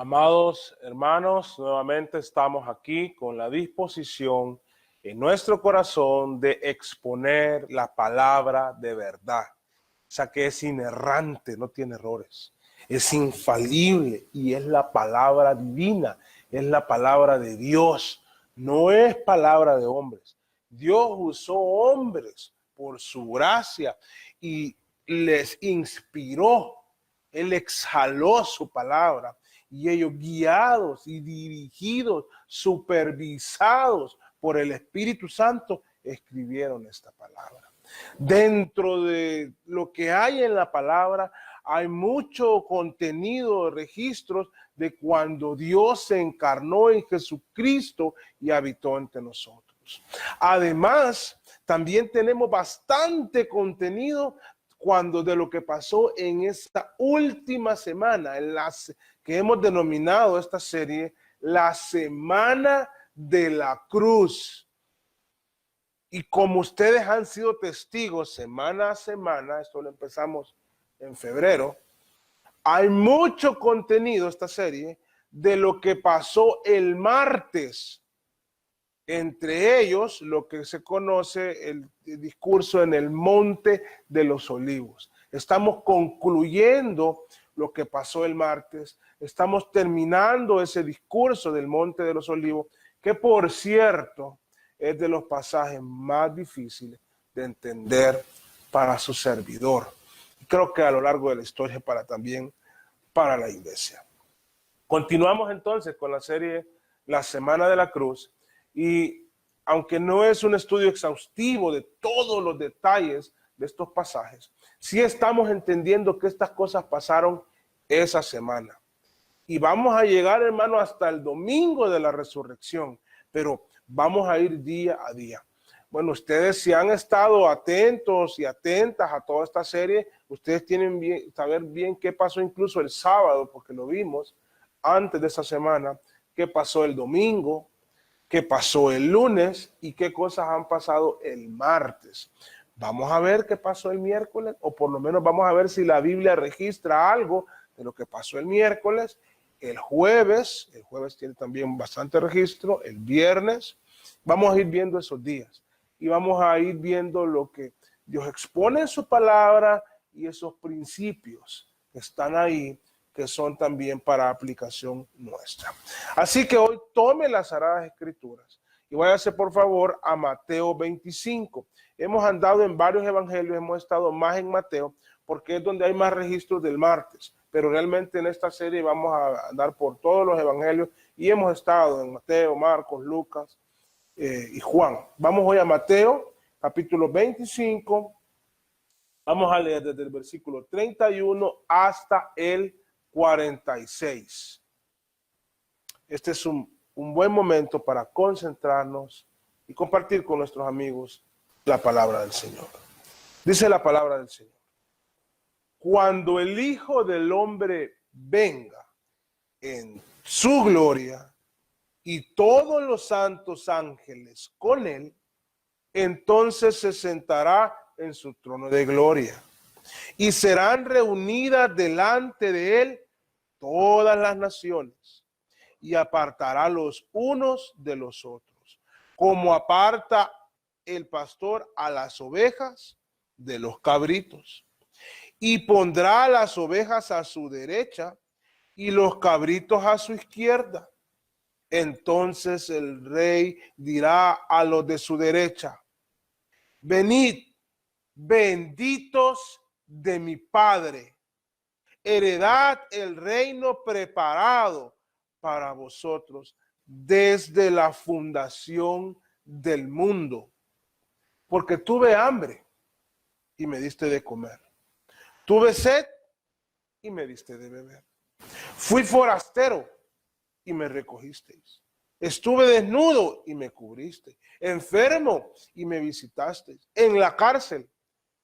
Amados hermanos, nuevamente estamos aquí con la disposición en nuestro corazón de exponer la palabra de verdad. O sea que es inerrante, no tiene errores, es infalible y es la palabra divina, es la palabra de Dios, no es palabra de hombres. Dios usó hombres por su gracia y les inspiró, Él exhaló su palabra. Y ellos guiados y dirigidos, supervisados por el Espíritu Santo, escribieron esta palabra. Dentro de lo que hay en la palabra, hay mucho contenido, registros de cuando Dios se encarnó en Jesucristo y habitó entre nosotros. Además, también tenemos bastante contenido de lo que pasó en esta última semana, que hemos denominado esta serie la Semana de la Cruz. Y como ustedes han sido testigos semana a semana, esto lo empezamos en febrero, hay mucho contenido esta serie de lo que pasó el martes. Entre ellos, lo que se conoce el discurso en el Monte de los Olivos. Estamos concluyendo lo que pasó el martes. Estamos terminando ese discurso del Monte de los Olivos, que por cierto es de los pasajes más difíciles de entender para su servidor. Creo que a lo largo de la historia también para la iglesia. Continuamos entonces con la serie La Semana de la Cruz. Y aunque no es un estudio exhaustivo de todos los detalles de estos pasajes, sí estamos entendiendo que estas cosas pasaron esa semana. Y vamos a llegar, hermano, hasta el domingo de la resurrección, pero vamos a ir día a día. Bueno, ustedes si han estado atentos y atentas a toda esta serie, ustedes tienen que saber bien qué pasó incluso el sábado, porque lo vimos antes de esa semana, qué pasó el domingo, qué pasó el lunes y qué cosas han pasado el martes. Vamos a ver qué pasó el miércoles, o por lo menos vamos a ver si la Biblia registra algo de lo que pasó el miércoles. El jueves tiene también bastante registro, el viernes. Vamos a ir viendo esos días y vamos a ir viendo lo que Dios expone en su palabra y esos principios que están ahí, que son también para aplicación nuestra. Así que hoy tome las Sagradas Escrituras y váyase por favor a Mateo 25. Hemos andado en varios evangelios, hemos estado más en Mateo porque es donde hay más registros del martes, pero realmente en esta serie vamos a andar por todos los evangelios y hemos estado en Mateo, Marcos, Lucas y Juan. Vamos hoy a Mateo, capítulo 25. Vamos a leer desde el versículo 31 hasta el 46. Este es un buen momento para concentrarnos y compartir con nuestros amigos la palabra del Señor. Dice la palabra del Señor: cuando el Hijo del Hombre venga en su gloria y todos los santos ángeles con él, entonces se sentará en su trono de gloria y serán reunidas delante de él todas las naciones, y apartará los unos de los otros, como aparta el pastor a las ovejas de los cabritos, y pondrá a las ovejas a su derecha y los cabritos a su izquierda. Entonces el rey dirá a los de su derecha: venid, benditos de mi Padre, heredad el reino preparado para vosotros desde la fundación del mundo. Porque tuve hambre y me diste de comer. Tuve sed y me diste de beber. Fui forastero y me recogisteis. Estuve desnudo y me cubriste. Enfermo y me visitasteis. En la cárcel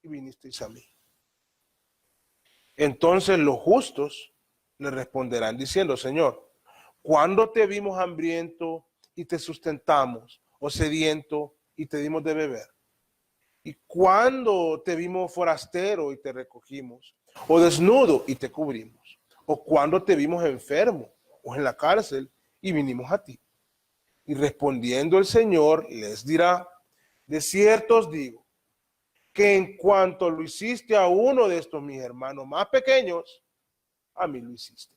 y vinisteis a mí. Entonces los justos le responderán diciendo: Señor, ¿cuándo te vimos hambriento y te sustentamos, o sediento y te dimos de beber? ¿Y cuándo te vimos forastero y te recogimos, o desnudo y te cubrimos? ¿O cuándo te vimos enfermo o en la cárcel, y vinimos a ti. Y respondiendo el Señor les dirá, de cierto os digo, que en cuanto lo hiciste a uno de estos mis hermanos más pequeños, a mí lo hiciste.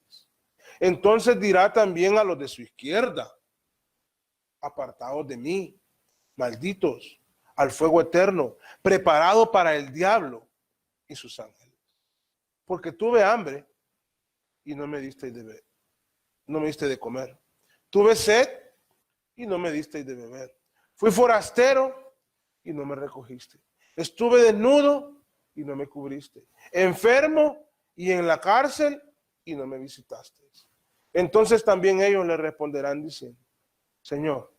Entonces dirá también a los de su izquierda, apartados de mí, malditos, al fuego eterno, preparado para el diablo y sus ángeles. Porque tuve hambre y no me diste de beber, no me diste de comer. Tuve sed y no me diste de beber. Fui forastero y no me recogiste. Estuve desnudo y no me cubriste. Enfermo y en la cárcel y no me visitaste. Entonces también ellos le responderán diciendo, Señor,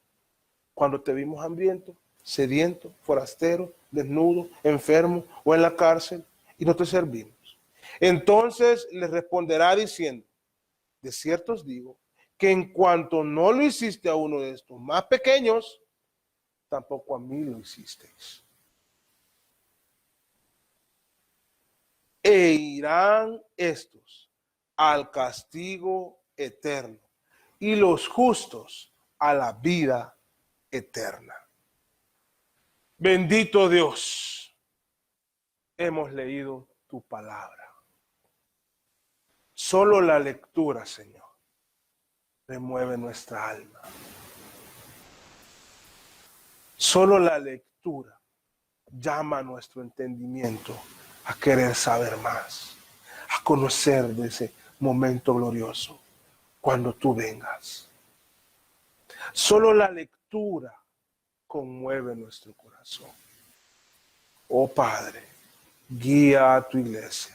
cuando te vimos hambriento, sediento, forastero, desnudo, enfermo o en la cárcel y no te servimos. Entonces les responderá diciendo, de cierto os digo, que en cuanto no lo hiciste a uno de estos más pequeños, tampoco a mí lo hicisteis. E irán estos al castigo eterno y los justos a la vida eterna. Bendito Dios, hemos leído tu palabra. Solo la lectura, Señor, remueve nuestra alma. Solo la lectura llama a nuestro entendimiento a querer saber más, a conocer de ese momento glorioso cuando tú vengas. Solo la lectura conmueve nuestro corazón. Oh Padre, guía a tu iglesia.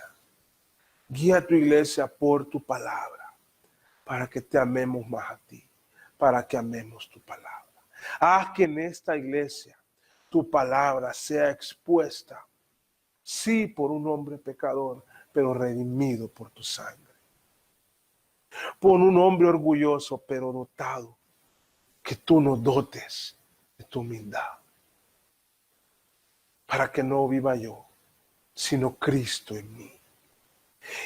Guía a tu iglesia por tu palabra, para que te amemos más a ti, para que amemos tu palabra. Haz que en esta iglesia tu palabra sea expuesta, sí, por un hombre pecador, pero redimido por tu sangre. Por un hombre orgulloso, pero dotado, que tú nos dotes de tu humildad, para que no viva yo, sino Cristo en mí.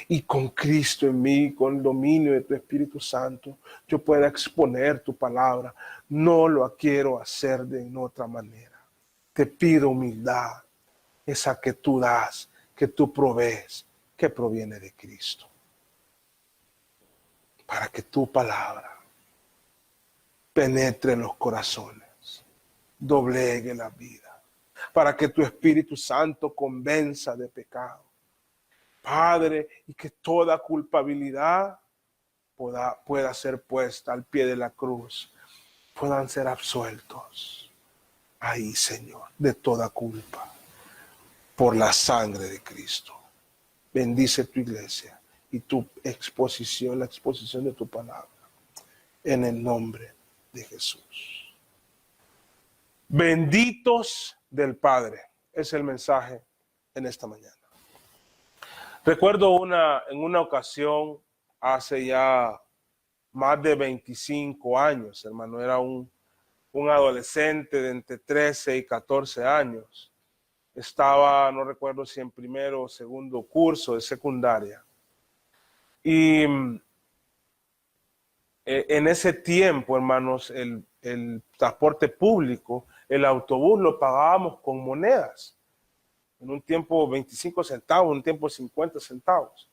Y con Cristo en mí, con el dominio de tu Espíritu Santo, yo pueda exponer tu palabra. No lo quiero hacer de otra manera. Te pido humildad, esa que tú das, que tú provees, que proviene de Cristo. Para que tu palabra penetre en los corazones, doblegue la vida, para que tu Espíritu Santo convenza de pecado. Padre, y que toda culpabilidad pueda ser puesta al pie de la cruz, puedan ser absueltos ahí, Señor, de toda culpa, por la sangre de Cristo. Bendice tu iglesia y tu exposición, la exposición de tu palabra, en el nombre de Jesús. Benditos del Padre, es el mensaje en esta mañana. Recuerdo en una ocasión, hace ya más de 25 años, hermano, era un adolescente de entre 13 y 14 años. Estaba, no recuerdo si en primero o segundo curso de secundaria. Y en ese tiempo, hermanos, el transporte público, el autobús lo pagábamos con monedas. En un tiempo 25 centavos, en un tiempo 50 centavos.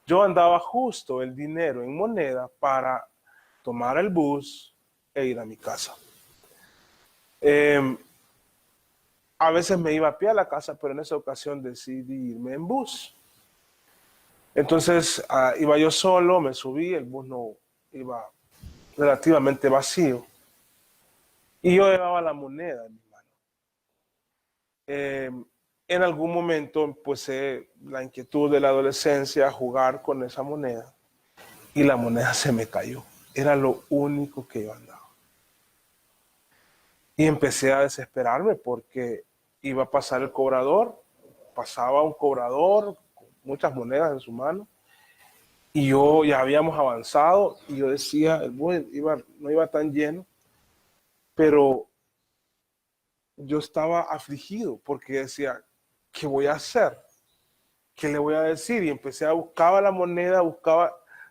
Yo andaba justo el dinero en moneda para tomar el bus e ir a mi casa. A veces me iba a pie a la casa, pero en esa ocasión decidí irme en bus. Entonces iba yo solo, me subí, el bus no iba relativamente vacío. Y yo llevaba la moneda en mi mano. En algún momento empecé la inquietud de la adolescencia a jugar con esa moneda y la moneda se me cayó. Era lo único que yo andaba. Y empecé a desesperarme porque iba a pasar el cobrador, pasaba un cobrador con muchas monedas en su mano y yo ya habíamos avanzado y yo decía, el bus no iba tan lleno, pero yo estaba afligido porque decía, ¿qué voy a hacer? ¿Qué le voy a decir? Y empecé a buscar la moneda,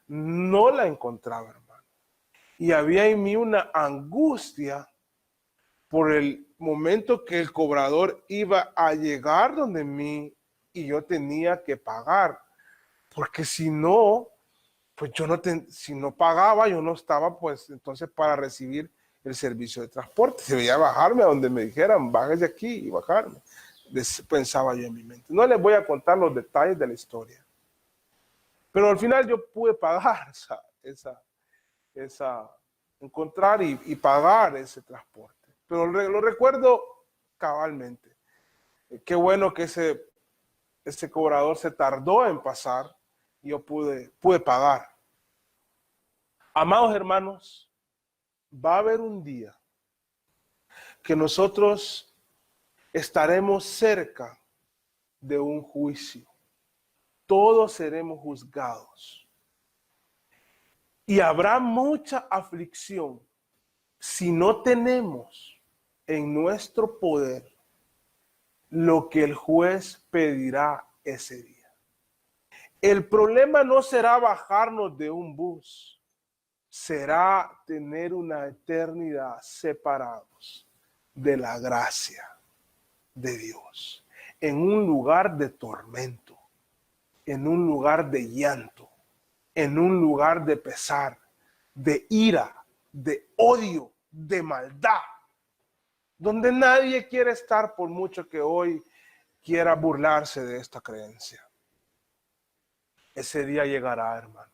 no la encontraba, hermano. Y había en mí una angustia por el momento que el cobrador iba a llegar donde mí y yo tenía que pagar. Porque si no, pues si no pagaba, yo no estaba pues entonces para recibir el servicio de transporte. Debía bajarme a donde me dijeran, bájese aquí y bajarme. Pensaba yo en mi mente. No les voy a contar los detalles de la historia. Pero al final yo pude pagar encontrar y pagar ese transporte. Pero lo recuerdo cabalmente. Qué bueno que ese cobrador se tardó en pasar y yo pude pagar. Amados hermanos, va a haber un día que nosotros estaremos cerca de un juicio. Todos seremos juzgados. Y habrá mucha aflicción si no tenemos en nuestro poder lo que el juez pedirá ese día. El problema no será bajarnos de un bus, será tener una eternidad separados de la gracia de Dios, en un lugar de tormento, en un lugar de llanto, en un lugar de pesar, de ira, de odio, de maldad, donde nadie quiere estar por mucho que hoy quiera burlarse de esta creencia. Ese día llegará, hermano.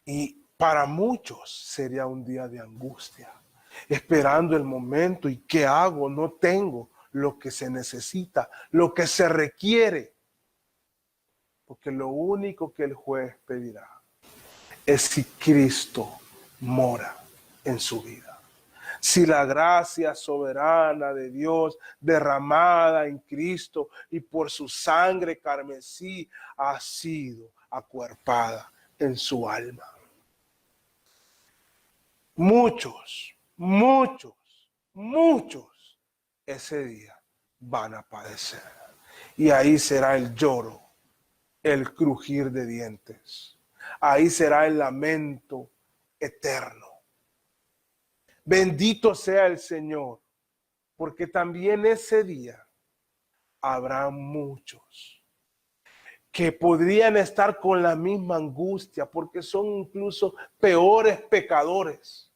Y para muchos sería un día de angustia, esperando el momento. ¿Y qué hago? No tengo lo que se necesita, lo que se requiere. Porque lo único que el juez pedirá es si Cristo mora en su vida. Si la gracia soberana de Dios derramada en Cristo y por su sangre carmesí ha sido acuerpada en su alma. Muchos ese día van a padecer. Y ahí será el lloro, el crujir de dientes. Ahí será el lamento eterno. Bendito sea el Señor, porque también ese día habrá muchos que podrían estar con la misma angustia, porque son incluso peores pecadores,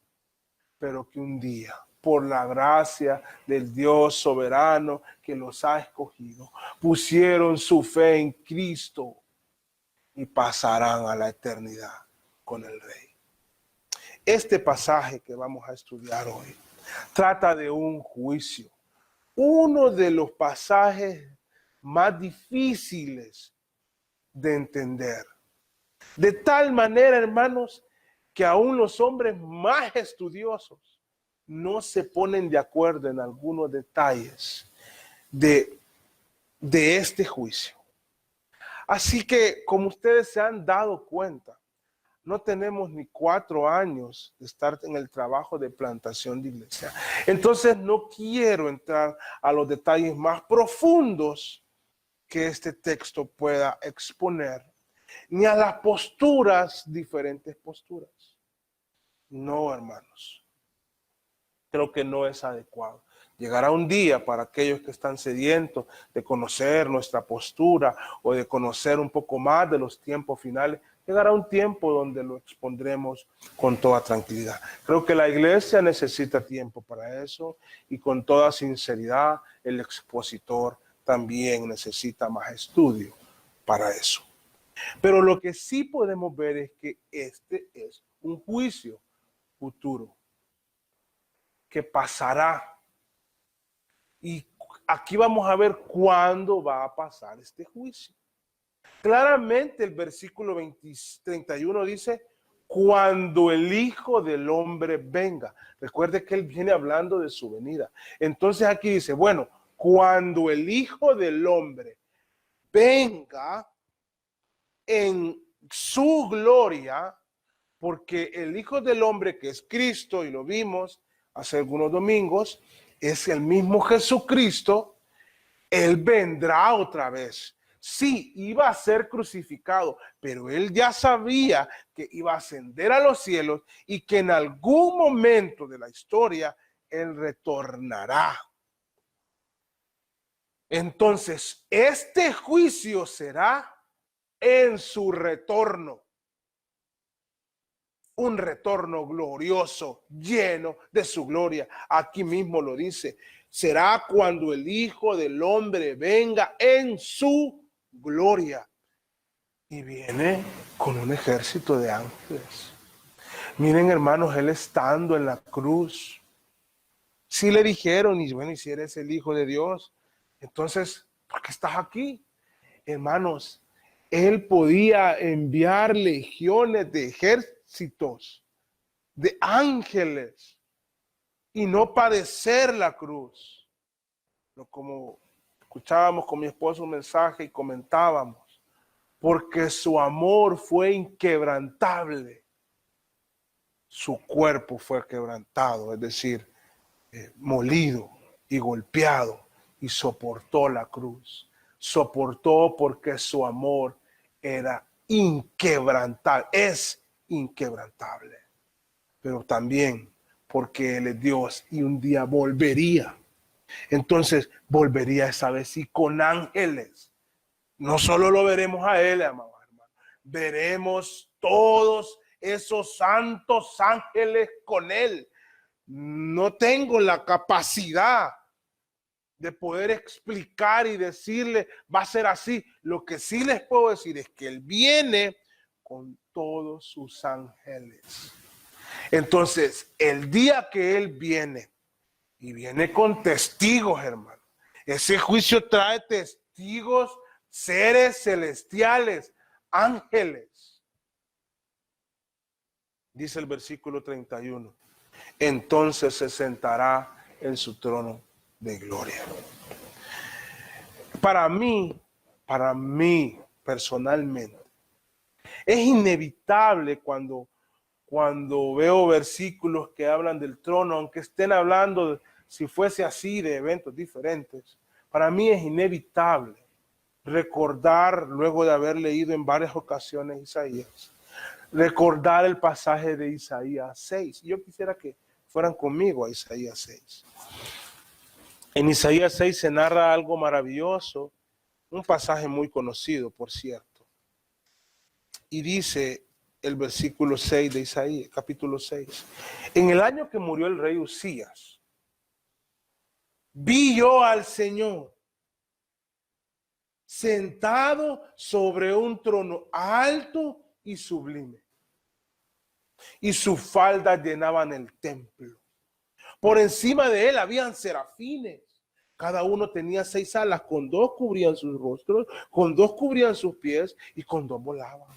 pero que un día, por la gracia del Dios soberano que los ha escogido, pusieron su fe en Cristo y pasarán a la eternidad con el Rey. Este pasaje que vamos a estudiar hoy trata de un juicio, uno de los pasajes más difíciles de entender. De tal manera, hermanos, que aún los hombres más estudiosos no se ponen de acuerdo en algunos detalles de este juicio. Así que, como ustedes se han dado cuenta, no tenemos ni 4 años de estar en el trabajo de plantación de iglesia. Entonces no quiero entrar a los detalles más profundos que este texto pueda exponer, ni a las posturas, diferentes posturas. No, hermanos. Creo que no es adecuado. Llegará un día para aquellos que están sedientos de conocer nuestra postura o de conocer un poco más de los tiempos finales. Llegará un tiempo donde lo expondremos con toda tranquilidad. Creo que la iglesia necesita tiempo para eso y con toda sinceridad el expositor también necesita más estudio para eso. Pero lo que sí podemos ver es que este es un juicio futuro que pasará. Y aquí vamos a ver cuándo va a pasar este juicio. Claramente el versículo 31 dice, cuando el Hijo del Hombre venga. Recuerde que él viene hablando de su venida. Entonces aquí dice, bueno, cuando el Hijo del Hombre venga en su gloria, porque el Hijo del Hombre, que es Cristo, y lo vimos hace algunos domingos, es el mismo Jesucristo, él vendrá otra vez. Sí, iba a ser crucificado, pero él ya sabía que iba a ascender a los cielos y que en algún momento de la historia él retornará. Entonces, este juicio será en su retorno. Un retorno glorioso, lleno de su gloria. Aquí mismo lo dice. Será cuando el Hijo del Hombre venga en su gloria. Y viene con un ejército de ángeles. Miren, hermanos, él estando en la cruz. Sí le dijeron, y bueno, y si eres el Hijo de Dios, entonces, ¿por qué estás aquí? Hermanos, él podía enviar legiones de ejércitos, de ángeles, y no padecer la cruz. Pero como escuchábamos con mi esposo un mensaje y comentábamos, porque su amor fue inquebrantable, su cuerpo fue quebrantado, es decir, molido y golpeado, y soportó la cruz. Soportó porque su amor era inquebrantable, es inquebrantable, pero también porque Él es Dios y un día volvería. Entonces volvería esa vez y con ángeles. No solo lo veremos a Él, amados hermanos, veremos todos esos santos ángeles con Él. No tengo la capacidad de poder explicar y decirle, va a ser así. Lo que sí les puedo decir es que Él viene con todos sus ángeles. Entonces, el día que Él viene, y viene con testigos, hermano, ese juicio trae testigos, seres celestiales, ángeles. Dice el versículo 31. Entonces se sentará en su trono de gloria. Para mí personalmente, es inevitable cuando veo versículos que hablan del trono, aunque estén hablando, si fuese así, de eventos diferentes, para mí es inevitable recordar, luego de haber leído en varias ocasiones Isaías, recordar el pasaje de Isaías 6. Yo quisiera que fueran conmigo a Isaías 6. En Isaías 6 se narra algo maravilloso, un pasaje muy conocido, por cierto. Y dice el versículo 6 de Isaías, capítulo 6. En el año que murió el rey Usías, vi yo al Señor sentado sobre un trono alto y sublime, y sus faldas llenaban el templo. Por encima de él habían serafines. Cada uno tenía 6 alas, con 2 cubrían sus rostros, con 2 cubrían sus pies y con 2 volaban.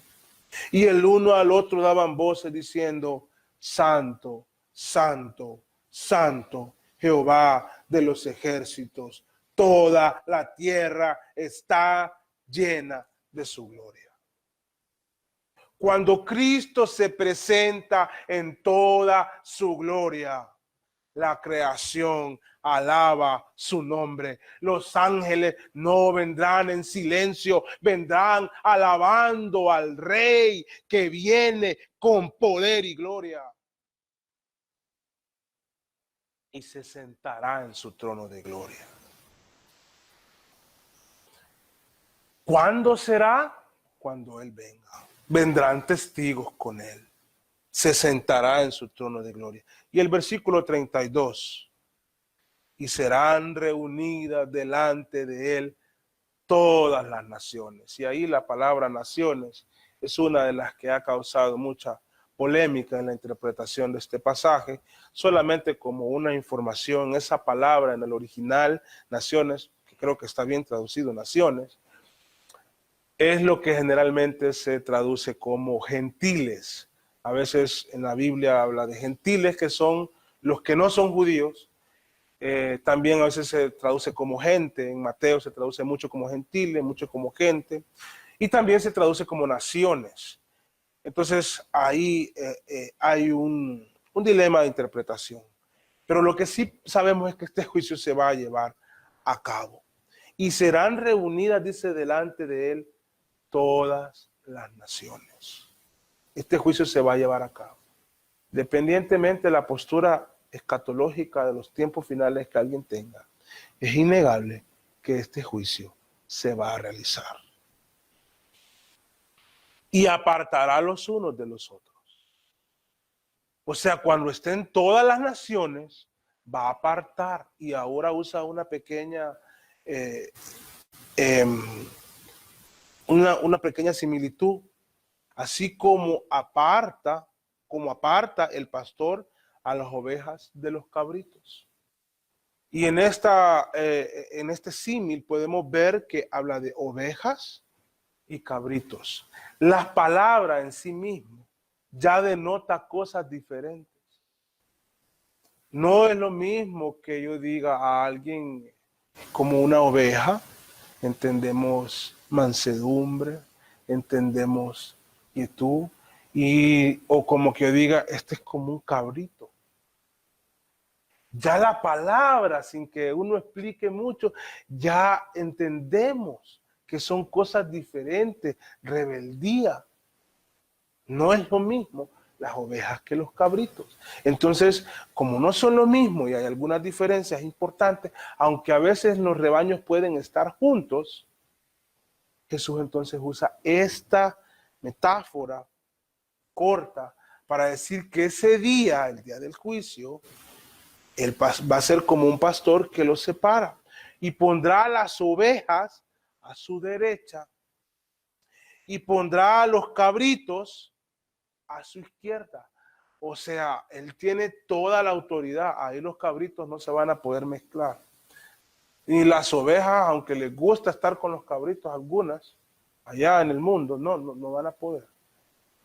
Y el uno al otro daban voces diciendo, Santo, Santo, Santo, Jehová de los ejércitos. Toda la tierra está llena de su gloria. Cuando Cristo se presenta en toda su gloria, la creación alaba su nombre. Los ángeles no vendrán en silencio, vendrán alabando al Rey que viene con poder y gloria. Y se sentará en su trono de gloria. ¿Cuándo será? Cuando Él venga. Vendrán testigos con Él. Se sentará en su trono de gloria. Y el versículo 32. Y serán reunidas delante de Él todas las naciones. Y ahí la palabra naciones es una de las que ha causado mucha polémica en la interpretación de este pasaje, solamente como una información. Esa palabra en el original, naciones, que creo que está bien traducido, naciones, es lo que generalmente se traduce como gentiles. A veces en la Biblia habla de gentiles, que son los que no son judíos. También a veces se traduce como gente. En Mateo se traduce mucho como gentiles, mucho como gente. Y también se traduce como naciones. Entonces ahí hay un dilema de interpretación. Pero lo que sí sabemos es que este juicio se va a llevar a cabo. y serán reunidas, dice, delante de él todas las naciones. Este juicio se va a llevar a cabo. Dependientemente de la postura escatológica de los tiempos finales que alguien tenga, es innegable que este juicio se va a realizar. Y apartará los unos de los otros. O sea, cuando estén todas las naciones, va a apartar. Y ahora usa una pequeña, una pequeña similitud. Así como aparta el pastor a las ovejas de los cabritos. Y en este símil podemos ver que habla de ovejas y cabritos. Las palabras en sí mismas ya denota cosas diferentes. No es lo mismo que yo diga a alguien como una oveja, entendemos mansedumbre, entendemos quietud, o como que yo diga, este es como un cabrito. Ya la palabra, sin que uno explique mucho, ya entendemos que son cosas diferentes, rebeldía. No es lo mismo las ovejas que los cabritos. Entonces, como no son lo mismo y hay algunas diferencias importantes, aunque a veces los rebaños pueden estar juntos, Jesús entonces usa esta metáfora corta para decir que ese día, el día del juicio, él va a ser como un pastor que los separa y pondrá las ovejas a su derecha y pondrá a los cabritos a su izquierda. O sea, él tiene toda la autoridad. Ahí los cabritos no se van a poder mezclar. Y las ovejas, aunque les gusta estar con los cabritos, algunas, allá en el mundo, no van a poder.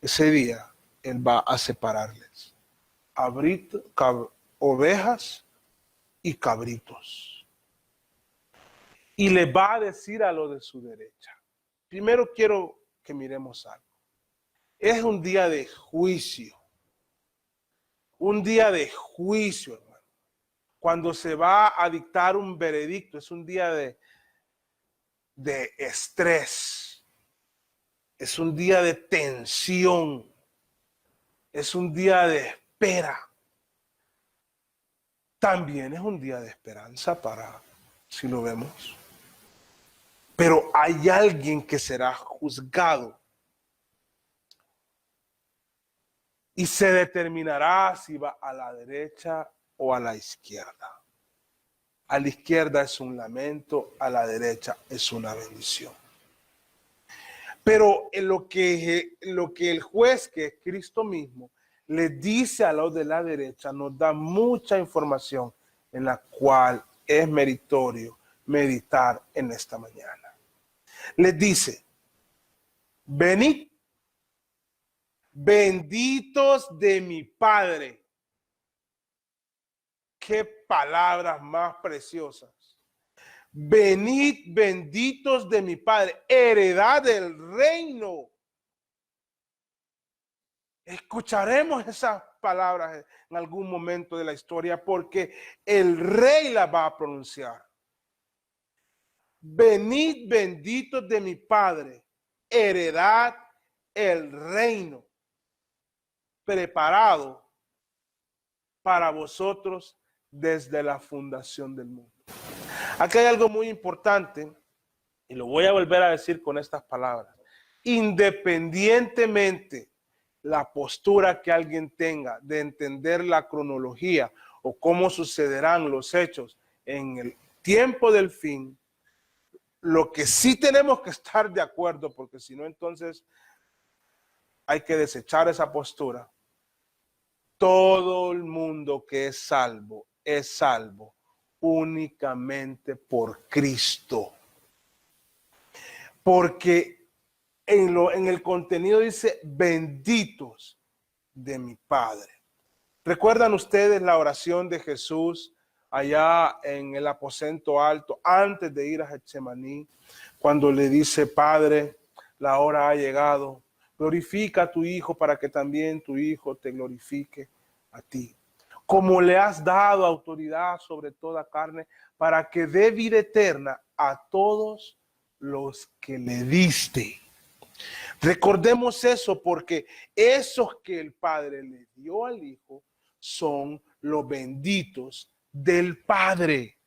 Ese día, él va a separarles. Ovejas y cabritos. Y les va a decir a los de su derecha. Primero quiero que miremos algo. Es un día de juicio. Un día de juicio, hermano. Cuando se va a dictar un veredicto, es un día de estrés. Es un día de tensión. Es un día de espera. También es un día de esperanza si lo vemos. Pero hay alguien que será juzgado. Y se determinará si va a la derecha o a la izquierda. A la izquierda es un lamento, a la derecha es una bendición. Pero en lo que el juez, que es Cristo mismo, le dice a los de la derecha, nos da mucha información en la cual es meritorio meditar en esta mañana. Les dice, venid, benditos de mi Padre. Qué palabras más preciosas. Venid benditos de mi Padre, heredad del reino. Escucharemos esas palabras en algún momento de la historia porque el rey las va a pronunciar. Venid benditos de mi Padre, heredad el reino preparado para vosotros desde la fundación del mundo. Aquí hay algo muy importante y lo voy a volver a decir con estas palabras. Independientemente la postura que alguien tenga de entender la cronología o cómo sucederán los hechos en el tiempo del fin, lo que sí tenemos que estar de acuerdo, porque si no entonces hay que desechar esa postura. Todo el mundo que es salvo únicamente por Cristo. Porque en el contenido dice, benditos de mi Padre. ¿Recuerdan ustedes la oración de Jesús allá en el aposento alto, antes de ir a Getsemaní, cuando le dice, Padre, la hora ha llegado, glorifica a tu Hijo para que también tu Hijo te glorifique a ti? Como le has dado autoridad sobre toda carne, para que dé vida eterna a todos los que le diste. Recordemos eso, porque esos que el Padre le dio al Hijo son los benditos del Padre.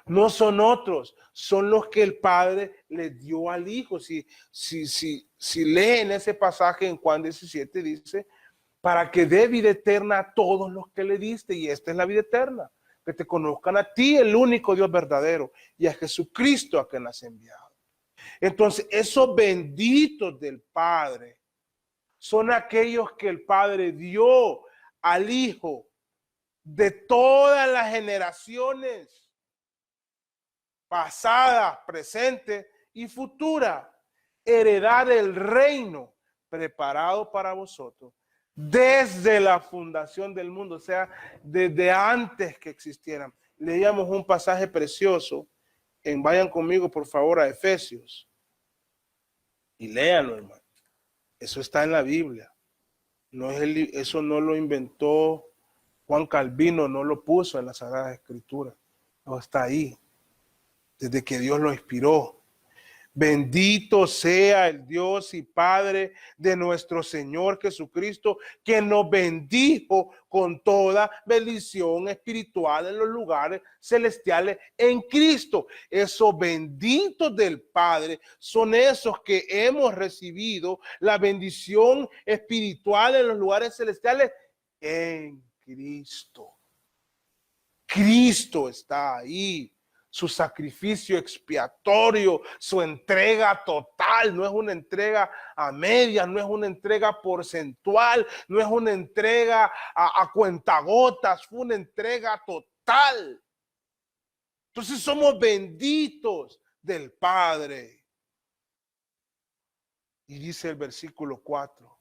No son otros, son los que el Padre le dio al Hijo. Si leen ese pasaje en Juan 17, dice, para que dé vida eterna a todos los que le diste. Y esta es la vida eterna, que te conozcan a ti, el único Dios verdadero, y a Jesucristo a quien has enviado. Entonces, esos benditos del Padre son aquellos que el Padre dio al Hijo de todas las generaciones, pasadas, presentes y futuras, heredar el reino preparado para vosotros desde la fundación del mundo, o sea, desde antes que existieran. Leíamos un pasaje precioso, vayan conmigo por favor a Efesios y léanlo, hermano. Eso está en la Biblia. No es eso no lo inventó Juan Calvino, no lo puso en la Sagrada Escritura. No, está ahí, desde que Dios lo inspiró. Bendito sea el Dios y Padre de nuestro Señor Jesucristo, que nos bendijo con toda bendición espiritual en los lugares celestiales en Cristo. Esos benditos del Padre son esos que hemos recibido la bendición espiritual en los lugares celestiales en Cristo. Cristo está ahí. Su sacrificio expiatorio, su entrega total, no es una entrega a medias, no es una entrega porcentual, no es una entrega a cuentagotas, fue una entrega total. Entonces somos benditos del Padre. Y dice el versículo 4,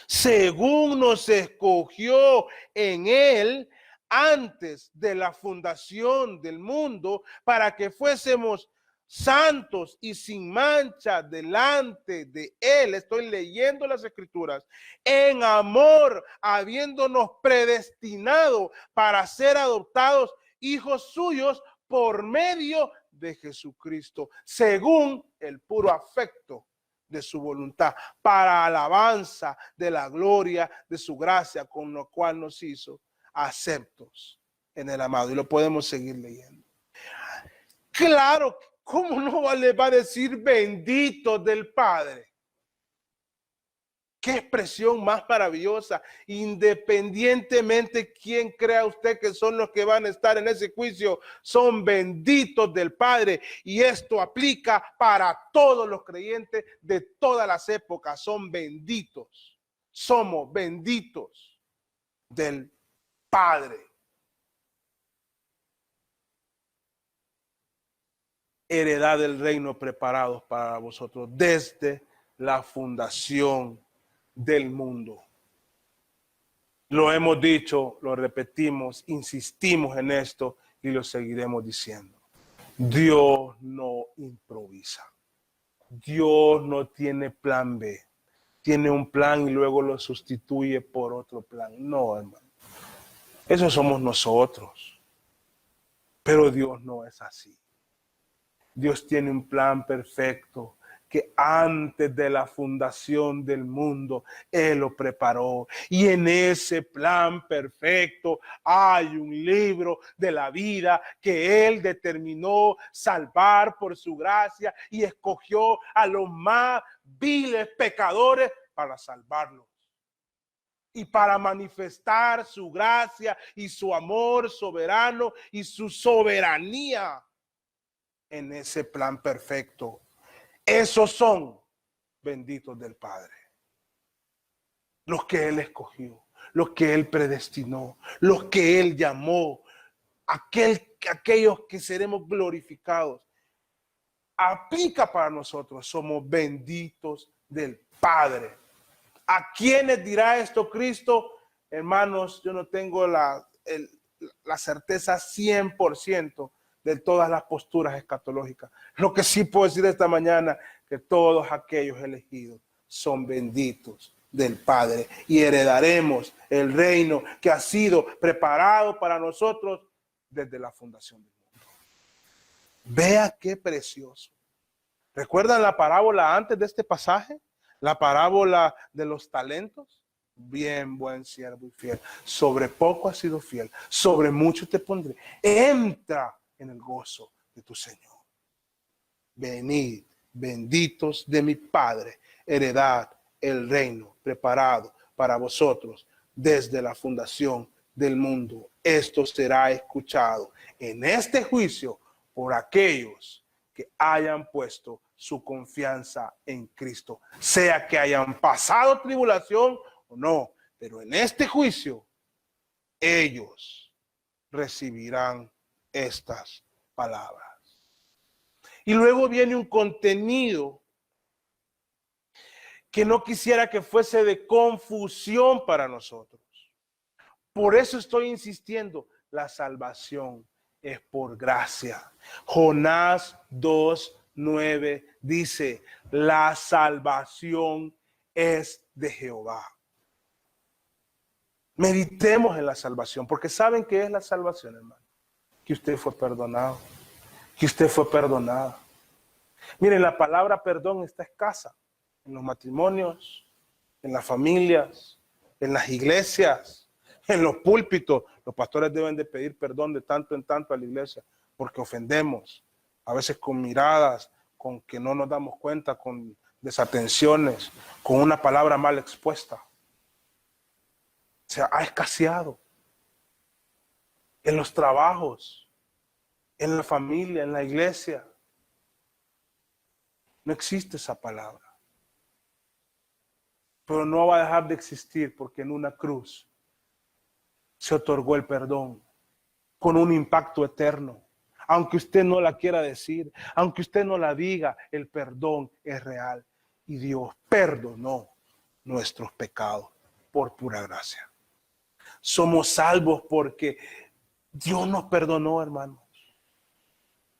según nos escogió en Él antes de la fundación del mundo, para que fuésemos santos y sin mancha delante de Él. Estoy leyendo las Escrituras. En amor, habiéndonos predestinado para ser adoptados hijos suyos por medio de Jesucristo, según el puro afecto de su voluntad, para alabanza de la gloria de su gracia, con lo cual nos hizo aceptos en el amado. Y lo podemos seguir leyendo. Claro, ¿cómo no le va a decir bendito del Padre? Qué expresión más maravillosa. Independientemente quién crea usted que son los que van a estar en ese juicio, son benditos del Padre. Y esto aplica para todos los creyentes de todas las épocas. Son benditos. Somos benditos del Padre. Heredad del reino preparados para vosotros desde la fundación del mundo. Lo hemos dicho, lo repetimos, insistimos en esto y lo seguiremos diciendo. Dios no improvisa. Dios no tiene plan B. Tiene un plan y luego lo sustituye por otro plan. No, hermano. Eso somos nosotros. Pero Dios no es así. Dios tiene un plan perfecto que antes de la fundación del mundo Él lo preparó. Y en ese plan perfecto hay un libro de la vida que Él determinó salvar por su gracia y escogió a los más viles pecadores para salvarlos. Y para manifestar su gracia y su amor soberano y su soberanía en ese plan perfecto. Esos son benditos del Padre. Los que Él escogió, los que Él predestinó, los que Él llamó, aquellos que seremos glorificados. Aplica para nosotros, somos benditos del Padre. ¿A quiénes dirá esto Cristo? Hermanos, yo no tengo la certeza 100% de todas las posturas escatológicas. Lo que sí puedo decir esta mañana, que todos aquellos elegidos son benditos del Padre y heredaremos el reino que ha sido preparado para nosotros desde la fundación del mundo. Vea qué precioso. ¿Recuerdan la parábola antes de este pasaje? La parábola de los talentos. Bien, buen siervo y fiel. Sobre poco has sido fiel, sobre mucho te pondré. Entra en el gozo de tu Señor. Venid, benditos de mi Padre, heredad el reino preparado para vosotros desde la fundación del mundo. Esto será escuchado en este juicio por aquellos que hayan puesto su confianza en Cristo, sea que hayan pasado tribulación o no, pero en este juicio ellos recibirán estas palabras. Y luego viene un contenido que no quisiera que fuese de confusión para nosotros. Por eso estoy insistiendo, la salvación es por gracia. Jonás 2:9 dice, la salvación es de Jehová. Meditemos en la salvación, porque ¿saben qué es la salvación, hermano? Que usted fue perdonado, que usted fue perdonada. Miren, la palabra perdón está escasa en los matrimonios, en las familias, en las iglesias, en los púlpitos. Los pastores deben de pedir perdón de tanto en tanto a la iglesia, porque ofendemos, a veces con miradas, con que no nos damos cuenta, con desatenciones, con una palabra mal expuesta. O sea, ha escaseado en los trabajos, en la familia, en la iglesia. No existe esa palabra. Pero no va a dejar de existir porque en una cruz se otorgó el perdón con un impacto eterno. Aunque usted no la quiera decir, aunque usted no la diga, el perdón es real. Y Dios perdonó nuestros pecados por pura gracia. Somos salvos porque Dios nos perdonó, hermanos.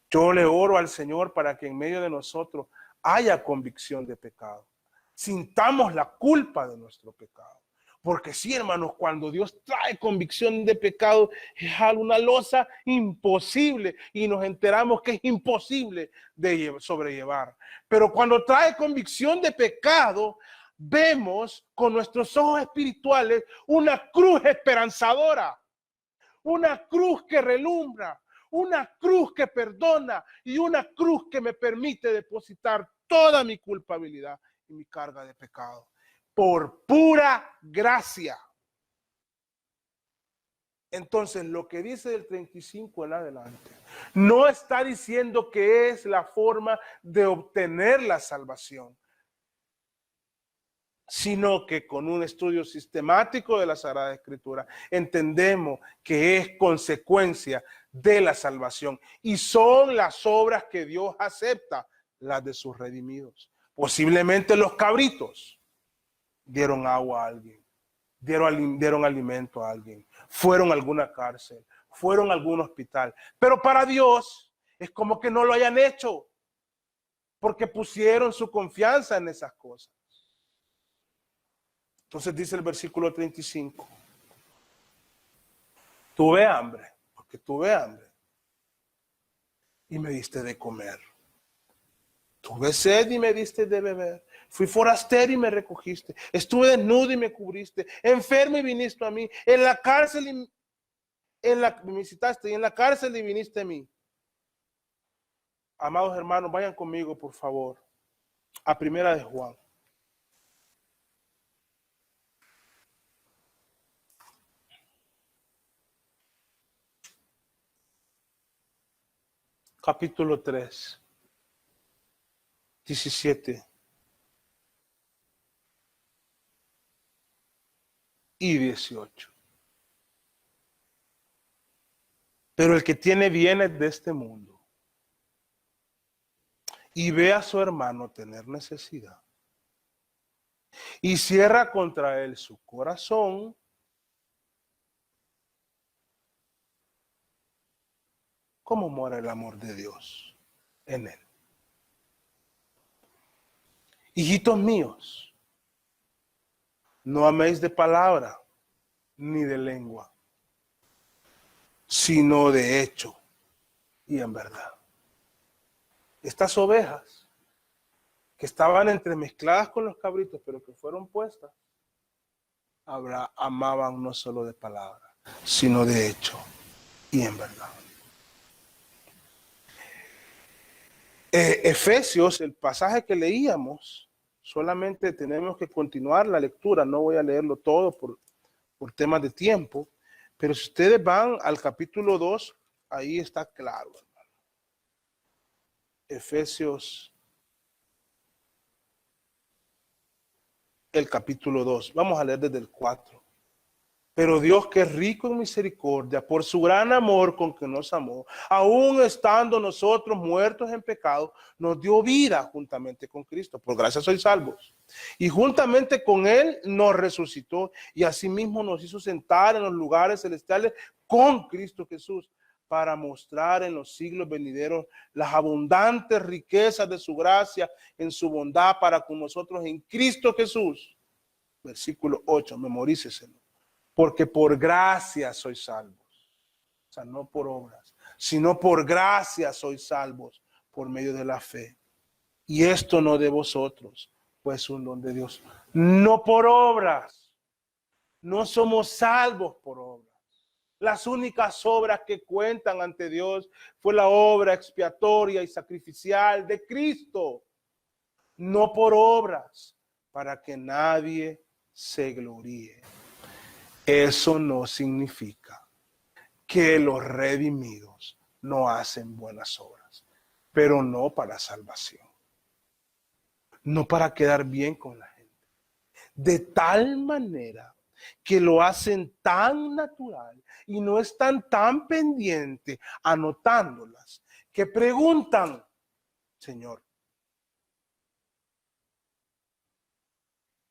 Yo le oro al Señor para que en medio de nosotros haya convicción de pecado. Sintamos la culpa de nuestro pecado. Porque sí, hermanos, cuando Dios trae convicción de pecado, es una losa imposible y nos enteramos que es imposible de sobrellevar. Pero cuando trae convicción de pecado, vemos con nuestros ojos espirituales una cruz esperanzadora, una cruz que relumbra, una cruz que perdona y una cruz que me permite depositar toda mi culpabilidad y mi carga de pecado por pura gracia. Entonces, lo que dice del 35 en adelante, no está diciendo que es la forma de obtener la salvación, sino que con un estudio sistemático de la Sagrada Escritura entendemos que es consecuencia de la salvación y son las obras que Dios acepta, las de sus redimidos. Posiblemente los cabritos dieron agua a alguien, dieron alimento a alguien, fueron a alguna cárcel, fueron a algún hospital, pero para Dios es como que no lo hayan hecho porque pusieron su confianza en esas cosas. Entonces dice el versículo 35, tuve hambre, porque tuve hambre, y me diste de comer. Tuve sed y me diste de beber. Fui forastero y me recogiste. Estuve desnudo y me cubriste. Enfermo y viniste a mí. En la cárcel me visitaste y en la cárcel y viniste a mí. Amados hermanos, vayan conmigo, por favor, a Primera de Juan. Capítulo 3, 17 y 18. Pero el que tiene bienes de este mundo y ve a su hermano tener necesidad y cierra contra él su corazón, ¿cómo mora el amor de Dios en él? Hijitos míos, no améis de palabra ni de lengua, sino de hecho y en verdad. Estas ovejas que estaban entremezcladas con los cabritos, pero que fueron puestas, amaban no solo de palabra, sino de hecho y en verdad. Efesios, el pasaje que leíamos, solamente tenemos que continuar la lectura, no voy a leerlo todo por temas de tiempo, pero si ustedes van al capítulo 2, ahí está claro, hermano. Efesios, el capítulo 2, vamos a leer desde el 4. Pero Dios, que es rico en misericordia, por su gran amor con que nos amó, aún estando nosotros muertos en pecado, nos dio vida juntamente con Cristo. Por gracia sois salvos. Y juntamente con Él nos resucitó y asimismo nos hizo sentar en los lugares celestiales con Cristo Jesús, para mostrar en los siglos venideros las abundantes riquezas de su gracia en su bondad para con nosotros en Cristo Jesús. Versículo 8, memoríceselo. Porque por gracia sois salvos, o sea, no por obras, sino por gracia sois salvos por medio de la fe. Y esto no de vosotros, pues un don de Dios, no por obras. No somos salvos por obras. Las únicas obras que cuentan ante Dios fue la obra expiatoria y sacrificial de Cristo, no por obras, para que nadie se gloríe. Eso no significa que los redimidos no hacen buenas obras, pero no para salvación, no para quedar bien con la gente. De tal manera que lo hacen tan natural y no están tan pendientes anotándolas, que preguntan, Señor,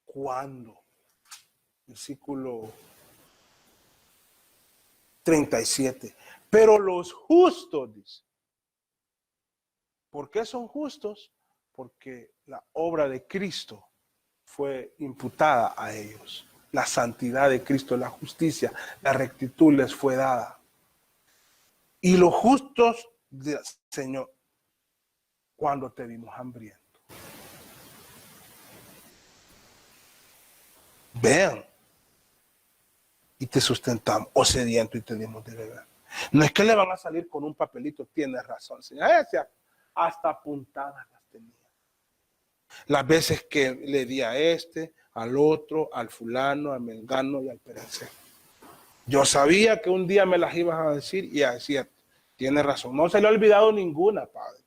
¿cuándo? Versículo 37. Pero los justos, dice. ¿Por qué son justos? Porque la obra de Cristo fue imputada a ellos. La santidad de Cristo, la justicia, la rectitud les fue dada. Y los justos, Señor, cuando te vimos hambriento. Vean. Y te sustentamos, o sediento y te dimos de beber. No es que le van a salir con un papelito, tienes razón, Señor. Hasta apuntadas las tenía. Las veces que le di a este, al otro, al fulano, al mengano y al perencero. Yo sabía que un día me las ibas a decir y así es, tienes razón. No se le ha olvidado ninguna, Padre.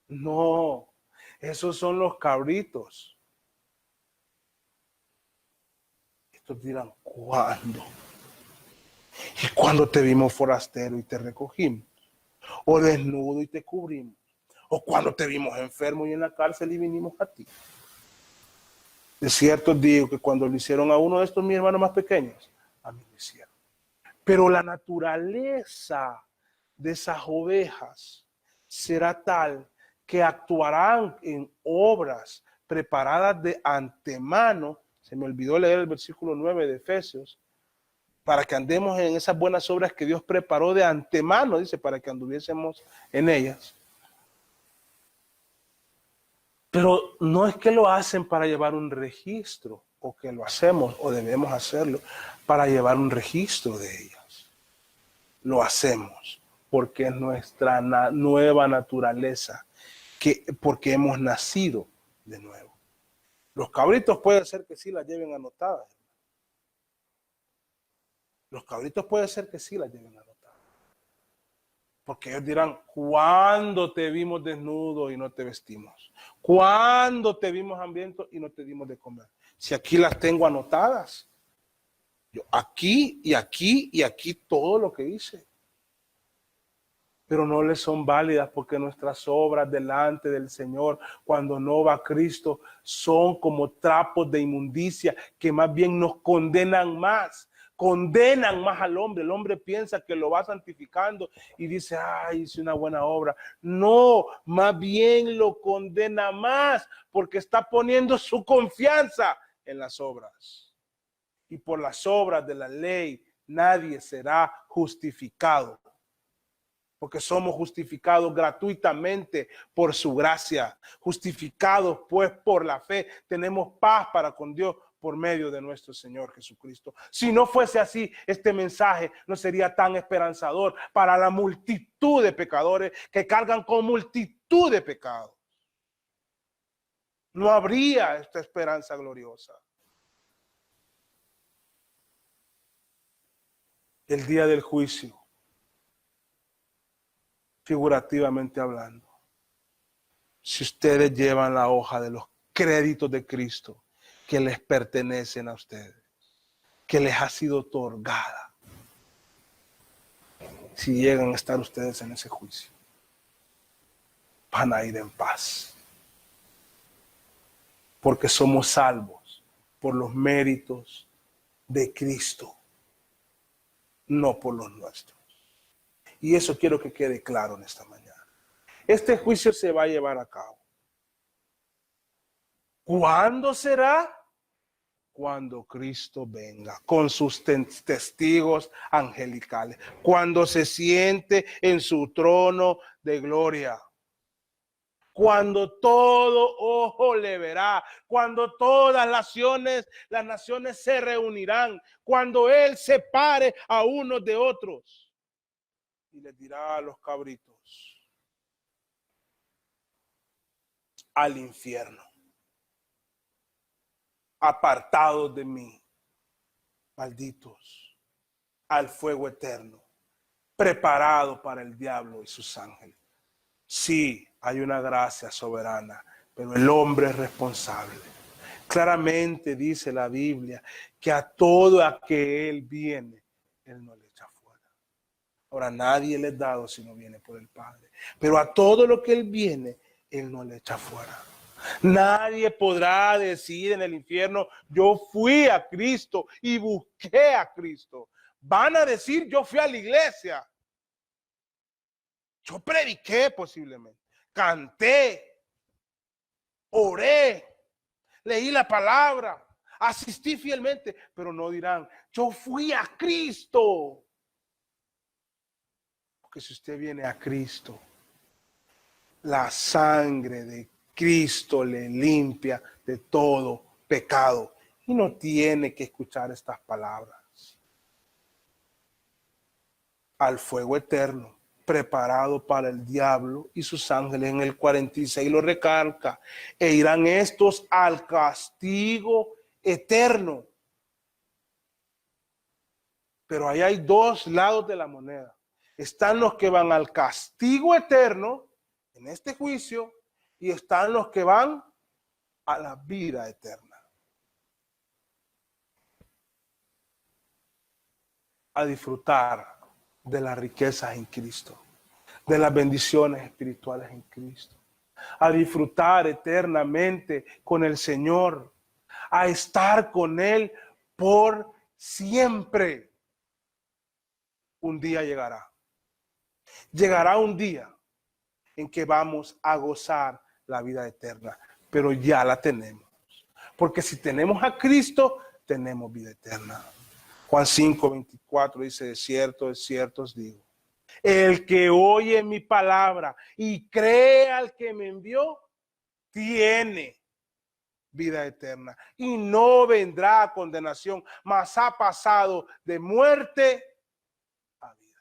No, esos son los cabritos. Estos dirán, ¿cuándo? Y cuando te vimos forastero y te recogimos, o desnudo y te cubrimos, o cuando te vimos enfermo y en la cárcel y vinimos a ti. De cierto digo que cuando lo hicieron a uno de estos mis hermanos más pequeños, a mí lo hicieron. Pero la naturaleza de esas ovejas será tal que actuarán en obras preparadas de antemano. Se me olvidó leer el versículo 9 de Efesios. Para que andemos en esas buenas obras que Dios preparó de antemano, dice, para que anduviésemos en ellas. Pero no es que lo hacen para llevar un registro, o que lo hacemos o debemos hacerlo para llevar un registro de ellas. Lo hacemos porque es nuestra nueva naturaleza, porque hemos nacido de nuevo. Los cabritos puede ser que sí las lleven anotadas. Los cabritos puede ser que sí las lleven anotadas. Porque ellos dirán, ¿cuándo te vimos desnudo y no te vestimos? ¿Cuándo te vimos hambriento y no te dimos de comer? Si aquí las tengo anotadas. Yo aquí y aquí y aquí todo lo que hice. Pero no les son válidas porque nuestras obras delante del Señor, cuando no va Cristo, son como trapos de inmundicia que más bien nos condenan más. Condenan más al hombre. El hombre piensa que lo va santificando y dice, ay, hice una buena obra. No, más bien lo condena más porque está poniendo su confianza en las obras. Y por las obras de la ley nadie será justificado. porque somos justificados gratuitamente por su gracia, justificados pues por la fe, tenemos paz para con Dios por medio de nuestro Señor Jesucristo. Si no fuese así, este mensaje no sería tan esperanzador para la multitud de pecadores que cargan con multitud de pecados. No habría esta esperanza gloriosa. El día del juicio, figurativamente hablando, si ustedes llevan la hoja de los créditos de Cristo que les pertenecen a ustedes, que les ha sido otorgada, si llegan a estar ustedes en ese juicio, van a ir en paz, porque somos salvos por los méritos de Cristo, no por los nuestros. Y eso quiero que quede claro en esta mañana. Este juicio se va a llevar a cabo. ¿Cuándo será? Cuando Cristo venga con sus testigos angelicales, cuando se siente en su trono de gloria, cuando todo ojo le verá, cuando todas las naciones se reunirán, cuando Él separe a unos de otros y les dirá a los cabritos: al infierno, apartados de mí, malditos, al fuego eterno, preparado para el diablo y sus ángeles. Sí, hay una gracia soberana, pero el hombre es responsable. Claramente dice la Biblia que a todo a que Él viene, Él no le echa fuera. Ahora, nadie le es dado si no viene por el Padre, pero a todo lo que Él viene, Él no le echa fuera. Nadie podrá decir en el infierno: yo fui a Cristo y busqué a Cristo. Van a decir: yo fui a la iglesia, yo prediqué posiblemente, canté, oré, leí la palabra, asistí fielmente, pero no dirán: yo fui a Cristo. Porque si usted viene a Cristo, la sangre de Cristo le limpia de todo pecado y no tiene que escuchar estas palabras. Al fuego eterno, preparado para el diablo y sus ángeles. En el 46 lo recalca: e irán estos al castigo eterno. Pero ahí hay dos lados de la moneda. Están los que van al castigo eterno en este juicio, y están los que van a la vida eterna, a disfrutar de las riquezas en Cristo, de las bendiciones espirituales en Cristo, a disfrutar eternamente con el Señor, a estar con Él por siempre. Un día llegará. Llegará un día en que vamos a gozar la vida eterna, pero ya la tenemos. Porque si tenemos a Cristo, tenemos vida eterna. Juan 5:24 dice: de cierto os digo, el que oye mi palabra y cree al que me envió, tiene vida eterna y no vendrá a condenación, mas ha pasado de muerte a vida.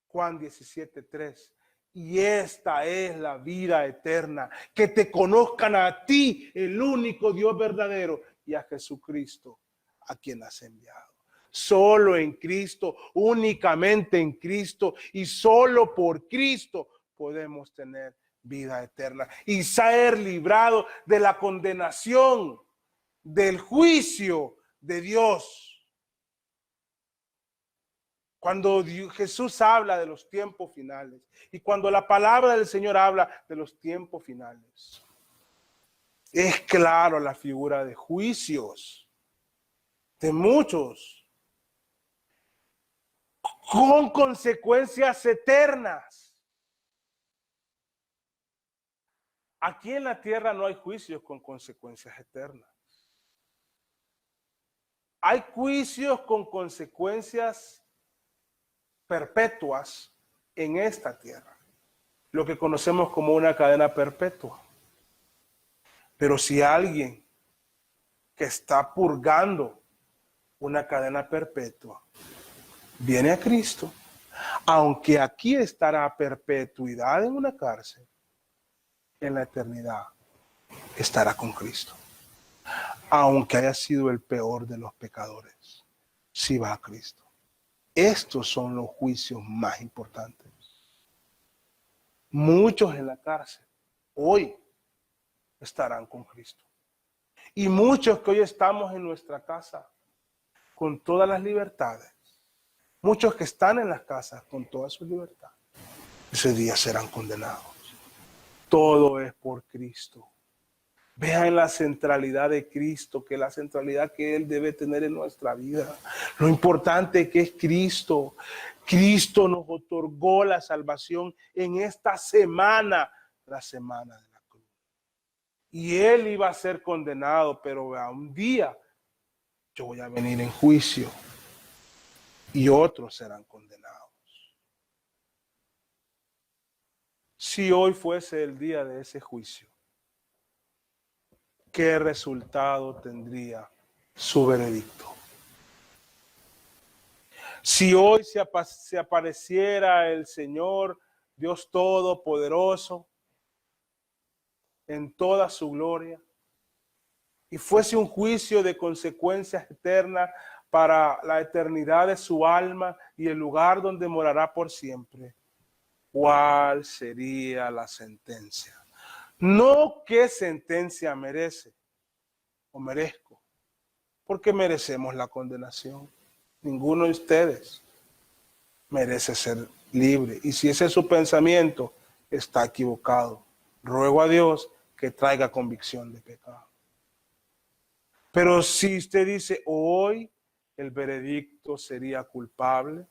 Juan 17:3. Y esta es la vida eterna, que te conozcan a ti, el único Dios verdadero, y a Jesucristo, a quien has enviado. Solo en Cristo, únicamente en Cristo y solo por Cristo podemos tener vida eterna y ser librado de la condenación, del juicio de Dios. Cuando Jesús habla de los tiempos finales y cuando la palabra del Señor habla de los tiempos finales, es claro la figura de juicios, de muchos, con consecuencias eternas. Aquí en la tierra no hay juicios con consecuencias eternas. Hay juicios con consecuencias perpetuas en esta tierra, lo que conocemos como una cadena perpetua. Pero si alguien que está purgando una cadena perpetua viene a Cristo, aunque aquí estará a perpetuidad en una cárcel, en la eternidad estará con Cristo. Aunque haya sido el peor de los pecadores, si va a Cristo. Estos son los juicios más importantes. Muchos en la cárcel hoy estarán con Cristo. Y muchos que hoy estamos en nuestra casa con todas las libertades, muchos que están en las casas con todas sus libertades, ese día serán condenados. Todo es por Cristo. Vean la centralidad de Cristo, que la centralidad que Él debe tener en nuestra vida. Lo importante que es Cristo. Cristo nos otorgó la salvación en esta semana, la semana de la cruz. Y Él iba a ser condenado, pero a un día yo voy a venir en juicio y otros serán condenados. Si hoy fuese el día de ese juicio, ¿qué resultado tendría su veredicto? Si hoy se apareciera el Señor, Dios Todopoderoso, en toda su gloria, y fuese un juicio de consecuencias eternas para la eternidad de su alma y el lugar donde morará por siempre, ¿cuál sería la sentencia? No qué sentencia merece o merezco, porque merecemos la condenación. Ninguno de ustedes merece ser libre. Y si ese es su pensamiento, está equivocado. Ruego a Dios que traiga convicción de pecado. Pero si usted dice, hoy el veredicto sería culpable,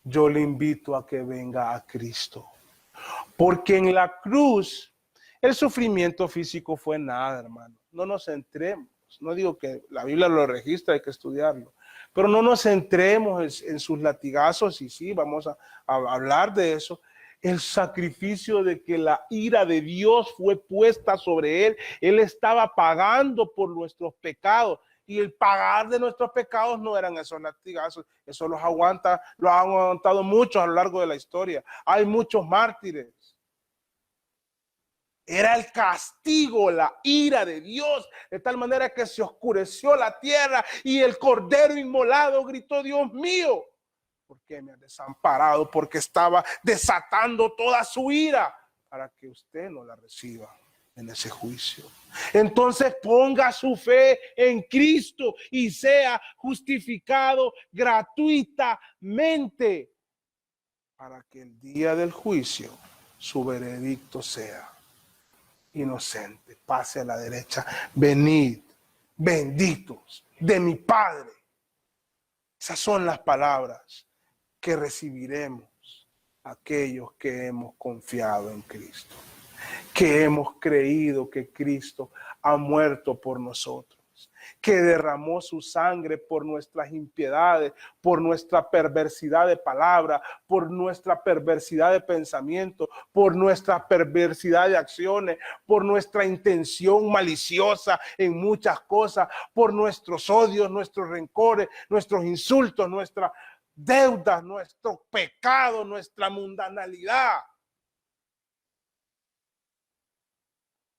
yo le invito a que venga a Cristo. Porque en la cruz el sufrimiento físico fue nada, hermano. No nos centremos. No digo que la Biblia lo registra, hay que estudiarlo. Pero no nos centremos en sus latigazos, y sí, vamos a hablar de eso. El sacrificio de que la ira de Dios fue puesta sobre él. Él estaba pagando por nuestros pecados. Y el pagar de nuestros pecados no eran esos latigazos. Eso lo han aguantado muchos a lo largo de la historia. Hay muchos mártires. Era el castigo, la ira de Dios, de tal manera que se oscureció la tierra y el cordero inmolado gritó, Dios mío, ¿por qué me has desamparado? Porque estaba desatando toda su ira para que usted no la reciba en ese juicio. Entonces ponga su fe en Cristo y sea justificado gratuitamente para que el día del juicio su veredicto sea inocente. Pase a la derecha. Venid, benditos de mi Padre. Esas son las palabras que recibiremos aquellos que hemos confiado en Cristo, que hemos creído que Cristo ha muerto por nosotros, que derramó su sangre por nuestras impiedades, por nuestra perversidad de palabra, por nuestra perversidad de pensamiento, por nuestra perversidad de acciones, por nuestra intención maliciosa en muchas cosas, por nuestros odios, nuestros rencores, nuestros insultos, nuestras deudas, nuestro pecado, nuestra mundanalidad.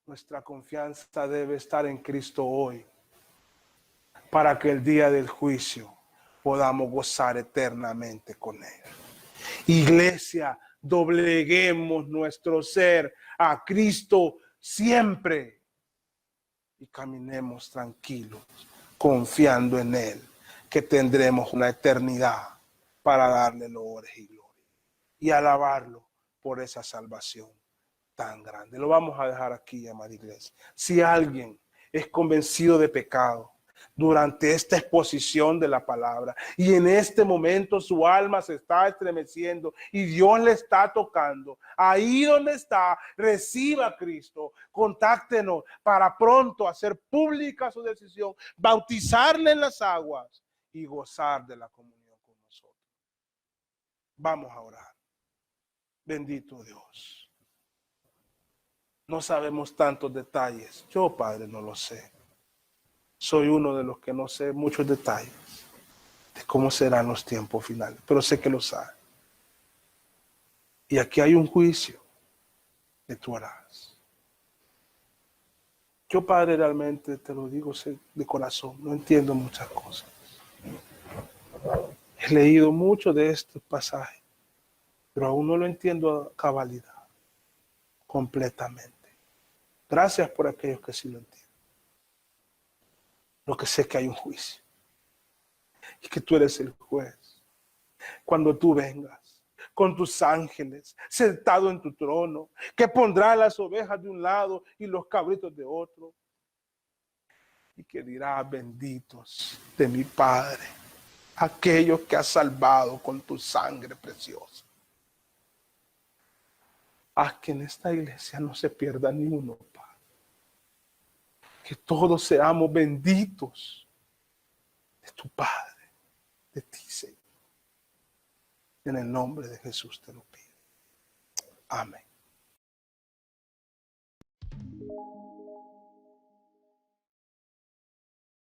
Nuestra confianza debe estar en Cristo hoy, para que el día del juicio podamos gozar eternamente con Él. Iglesia, dobleguemos nuestro ser a Cristo siempre y caminemos tranquilos, confiando en Él, que tendremos una eternidad para darle loores y gloria y alabarlo por esa salvación tan grande. Lo vamos a dejar aquí, amada iglesia. Si alguien es convencido de pecado durante esta exposición de la palabra y en este momento su alma se está estremeciendo y Dios le está tocando, ahí donde está, reciba a Cristo, contáctenos para pronto hacer pública su decisión, bautizarle en las aguas y gozar de la comunión con nosotros. Vamos a orar. Bendito Dios. No sabemos tantos detalles. Yo, Padre, no lo sé. Soy uno de los que no sé muchos detalles de cómo serán los tiempos finales, pero sé que lo sabe. Y aquí hay un juicio que tú harás. Yo, Padre, realmente te lo digo de corazón, no entiendo muchas cosas. He leído mucho de estos pasajes, pero aún no lo entiendo a cabalidad, completamente. Gracias por aquellos que sí lo entienden. Lo que sé que hay un juicio y que tú eres el juez. Cuando tú vengas con tus ángeles, sentado en tu trono, que pondrá las ovejas de un lado y los cabritos de otro, y que dirá: benditos de mi Padre, aquellos que has salvado con tu sangre preciosa. Haz que en esta iglesia no se pierda ni uno, Padre. Que todos seamos benditos de tu Padre, de ti, Señor. En el nombre de Jesús te lo pido. Amén.